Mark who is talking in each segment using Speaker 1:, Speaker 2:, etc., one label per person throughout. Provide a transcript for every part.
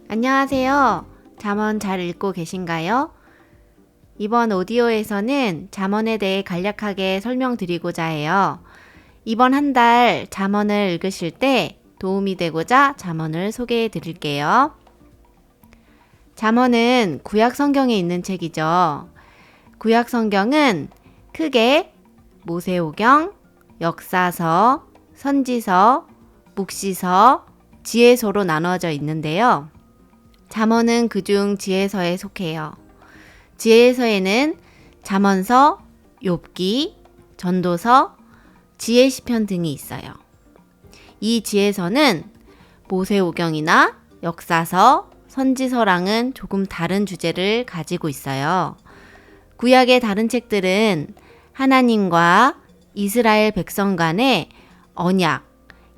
Speaker 1: 안녕하세요. 잠언 잘 읽고 계신가요? 이번 오디오에서는 잠언에 대해 간략하게 설명드리고자 해요. 이번 한 달 잠언을 읽으실 때 도움이 되고자 잠언을 소개해 드릴게요. 잠언은 구약 성경에 있는 책이죠. 구약 성경은 크게 모세오경, 역사서, 선지서, 묵시서, 지혜서로 나누어져 있는데요. 잠언은 그중 지혜서에 속해요. 지혜서에는 잠언서, 욥기, 전도서, 지혜시편 등이 있어요. 이 지혜서는 모세오경이나 역사서, 선지서랑은 조금 다른 주제를 가지고 있어요. 구약의 다른 책들은 하나님과 이스라엘 백성 간의 언약,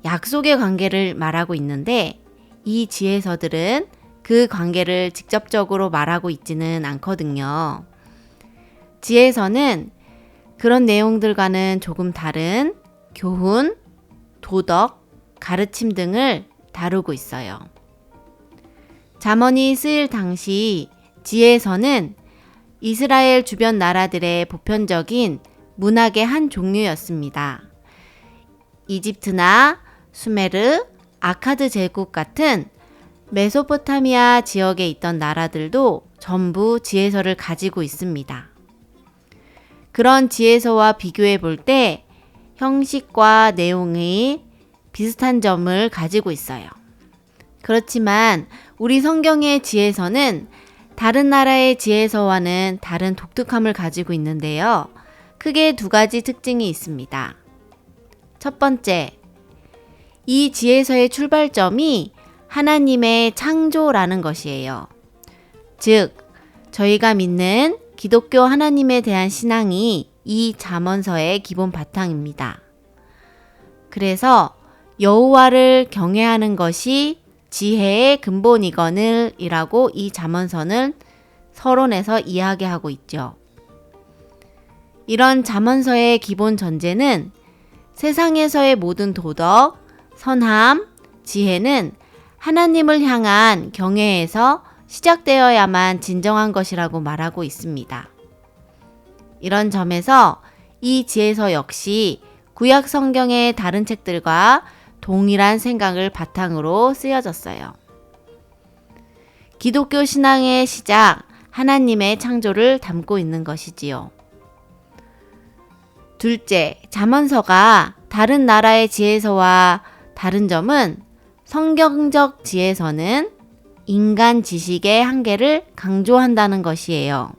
Speaker 1: 약속의 관계를 말하고 있는데 이 지혜서들은 그 관계를 직접적으로 말하고 있지는 않거든요. 지혜서는 그런 내용들과는 조금 다른 교훈, 도덕, 가르침 등을 다루고 있어요. 잠언이 쓰일 당시 지혜서는 이스라엘 주변 나라들의 보편적인 문학의 한 종류였습니다. 이집트나 수메르, 아카드 제국 같은 메소포타미아 지역에 있던 나라들도 전부 지혜서를 가지고 있습니다. 그런 지혜서와 비교해 볼 때 형식과 내용이 비슷한 점을 가지고 있어요. 그렇지만 우리 성경의 지혜서는 다른 나라의 지혜서와는 다른 독특함을 가지고 있는데요. 크게 두 가지 특징이 있습니다. 첫 번째, 이 지혜서의 출발점이 하나님의 창조라는 것이에요. 즉, 저희가 믿는 기독교 하나님에 대한 신앙이 이 잠언서의 기본 바탕입니다. 그래서 여호와를 경외하는 것이 지혜의 근본이거늘 이라고 이 잠언서는 서론에서 이야기하고 있죠. 이런 잠언서의 기본 전제는 세상에서의 모든 도덕, 선함, 지혜는 하나님을 향한 경외에서 시작되어야만 진정한 것이라고 말하고 있습니다. 이런 점에서 이 지혜서 역시 구약 성경의 다른 책들과 동일한 생각을 바탕으로 쓰여졌어요. 기독교 신앙의 시작, 하나님의 창조를 담고 있는 것이지요. 둘째, 잠언서가 다른 나라의 지혜서와 다른 점은 성경적 지혜서는 인간 지식의 한계를 강조한다는 것이에요.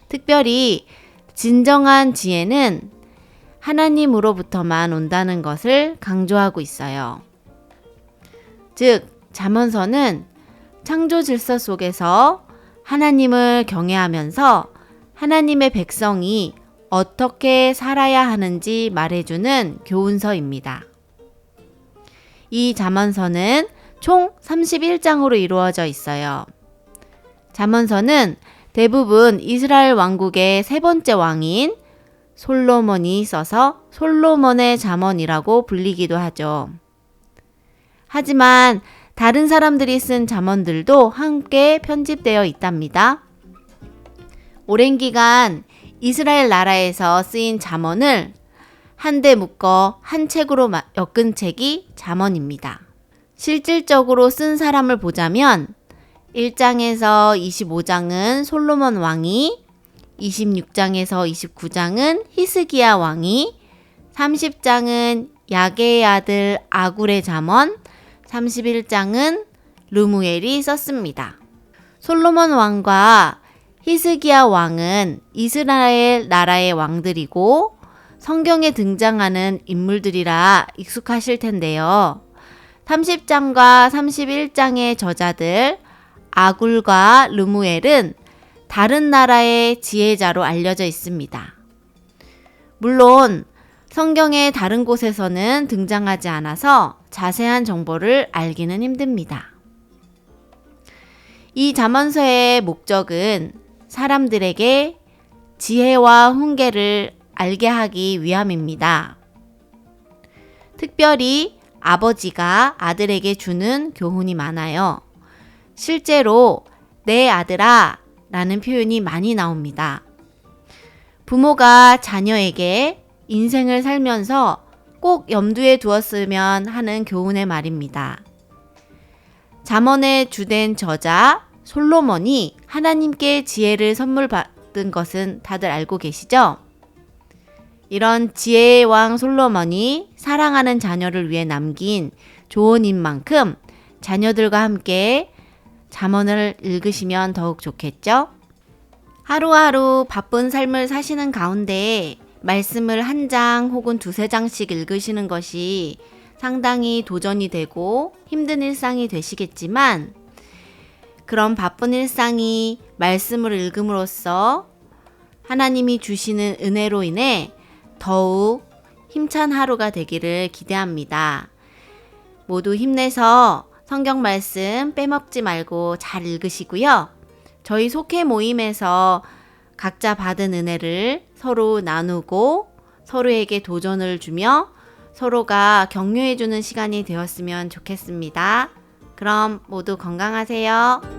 Speaker 1: 특별히 진정한 지혜는 하나님으로부터만 온다는 것을 강조하고 있어요. 즉, 잠언서는 창조 질서 속에서 하나님을 경외하면서 하나님의 백성이 어떻게 살아야 하는지 말해주는 교훈서입니다. 이 잠언서는 총 31장으로 이루어져 있어요. 잠언서는 대부분 이스라엘 왕국의 세 번째 왕인 솔로몬이 써서 솔로몬의 잠언이라고 불리기도 하죠. 하지만 다른 사람들이 쓴 잠언들도 함께 편집되어 있답니다. 오랜 기간 이스라엘 나라에서 쓰인 잠언을 한데 묶어 한 책으로 엮은 책이 잠언입니다. 실질적으로 쓴 사람을 보자면 1장에서 25장은 솔로몬 왕이, 26장에서 29장은 히스기야 왕이, 30장은 야게의 아들 아굴의 잠언, 31장은 르무엘이 썼습니다. 솔로몬 왕과 히스기야 왕은 이스라엘 나라의 왕들이고 성경에 등장하는 인물들이라 익숙하실 텐데요. 30장과 31장의 저자들 아굴과 르무엘은 다른 나라의 지혜자로 알려져 있습니다. 물론 성경의 다른 곳에서는 등장하지 않아서 자세한 정보를 알기는 힘듭니다. 이 잠언서의 목적은 사람들에게 지혜와 훈계를 알게 하기 위함입니다. 특별히 아버지가 아들에게 주는 교훈이 많아요. 실제로 내 아들아 라는 표현이 많이 나옵니다. 부모가 자녀에게 인생을 살면서 꼭 염두에 두었으면 하는 교훈의 말입니다. 잠언의 주된 저자 솔로몬이 하나님께 지혜를 선물 받은 것은 다들 알고 계시죠? 이런 지혜의 왕 솔로몬이 사랑하는 자녀를 위해 남긴 조언인 만큼 자녀들과 함께 잠언을 읽으시면 더욱 좋겠죠? 하루하루 바쁜 삶을 사시는 가운데 말씀을 한 장 혹은 두세 장씩 읽으시는 것이 상당히 도전이 되고 힘든 일상이 되시겠지만 그런 바쁜 일상이 말씀을 읽음으로써 하나님이 주시는 은혜로 인해 더욱 힘찬 하루가 되기를 기대합니다. 모두 힘내서 성경 말씀 빼먹지 말고 잘 읽으시고요. 저희 속회 모임에서 각자 받은 은혜를 서로 나누고 서로에게 도전을 주며 서로가 격려해주는 시간이 되었으면 좋겠습니다. 그럼 모두 건강하세요.